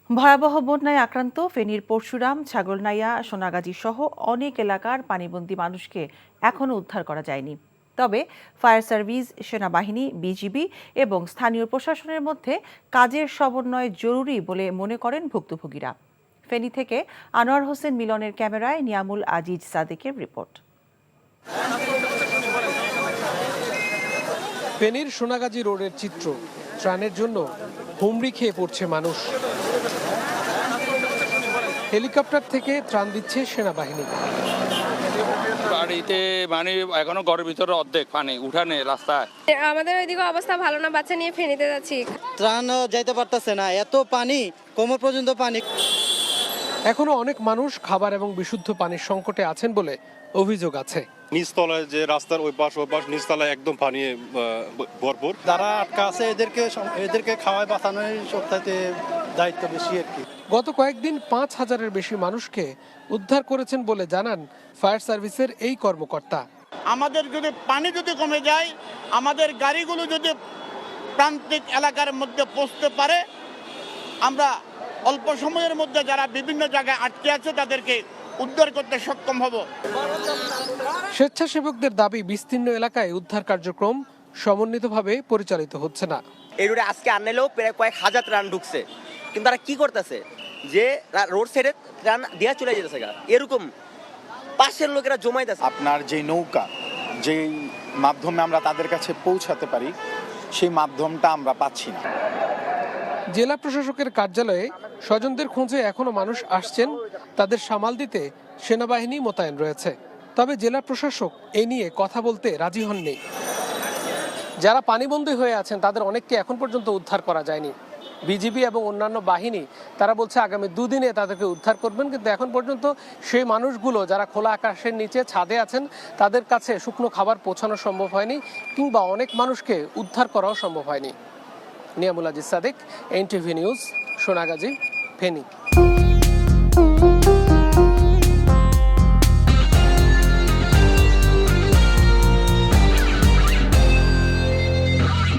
ভয়াবহ বন্যায় আক্রান্ত ফেনীর পরশুরাম, ছাগলনাইয়া, সোনাগাজী সহ অনেক এলাকার পানিবন্দী মানুষকে এখনও উদ্ধার করা যায়নি। তবে ফায়ার সার্ভিস, সেনাবাহিনী, বিজিবি এবং স্থানীয় প্রশাসনের মধ্যে কাজের সমন্বয় জরুরি বলে মনে করেন ভুক্তভোগীরা। ফেনী থেকে আনোয়ার হোসেন মিলনের ক্যামেরায় নিয়ামুল আজিজ সাদেকের রিপোর্ট। ফেনীর সোনাগাজী রোডের চিত্র, ত্রাণের জন্য হুমড়ি খেয়ে পড়ছে মানুষ। হেলিকপ্টার থেকে ত্রাণ দিচ্ছে সেনাবাহিনী। বাড়িতে মানে এখনো ঘরের ভিতরে অর্ধেক পানি উঠানে রাস্তায়। আমাদের ওইদিকে অবস্থা ভালো না, বাচ্চা নিয়ে ফেনীতে যাচ্ছি। ত্রাণ যাইতে পারতেছে না, এত পানি, কোমর পর্যন্ত পানি। এখনো অনেক মানুষ খাবার এবং বিশুদ্ধ পানির সংকটে আছেন বলে অভিযোগ আছে। নিচতলায় যে রাস্তার ওই পাশ নিচতলায় একদম পানি ভরপুর। যারা আটকা আছে এদেরকে খাওয়ায় বাঁচানোর সবথেকে দায়িত্ব বেশি আর কি। গত কয়েকদিন 5,000-এর বেশি মানুষকে উদ্ধার করেছেন বলে জানান ফায়ার সার্ভিসের এই কর্মকর্তা। আমাদের যদি পানি কমে যায়, আমাদের গাড়িগুলো যদি প্রান্তিক এলাকার মধ্যে পৌঁছতে পারে, আমরা অল্প সময়ের মধ্যে যারা বিভিন্ন জায়গায় আটকে আছে তাদেরকে উদ্ধার করতে সক্ষম হব। স্বেচ্ছাসেবকদের দাবি, বিস্তীর্ণ এলাকায় উদ্ধার কার্যক্রম সমন্বিতভাবে পরিচালিত হচ্ছে না। এই রোডে আজকে আনলেও প্রায় কয়েক হাজার ত্রাণ ঢুকছে, কিন্তু তারা কি করতেছে যে রোড সাইডে ত্রাণ দেওয়া চলে যেতেছে, এরকম পাশের লোকেরা জমাইতেছে। আপনার যে নৌকা, যেই মাধ্যমে আমরা তাদের কাছে পৌঁছাতে পারি, সেই মাধ্যমটা আমরা পাচ্ছি না। জেলা প্রশাসকের কার্যালয়ে স্বজনদের খোঁজে এখনো মানুষ আসছেন, তাদের সামাল দিতে সেনাবাহিনী মোতায়েন রয়েছে। তবে জেলা প্রশাসক এ নিয়ে কথা বলতে রাজি হননি। যারা পানিবন্দী হয়ে আছেন তাদের অনেককে এখন পর্যন্ত উদ্ধার করা যায়নি। বিজিবি এবং অন্যান্য বাহিনী তারা বলছে আগামী 2 দিনে তাদেরকে উদ্ধার করবেন, কিন্তু এখন পর্যন্ত সেই মানুষগুলো যারা খোলা আকাশের নিচে ছাদে আছেন তাদের কাছে শুকনো খাবার পৌঁছানো সম্ভব হয়নি, কিংবা অনেক মানুষকে উদ্ধার করাও সম্ভব হয়নি। Niamul Aziz Sadek, NTV news, Sonagazi, Feni.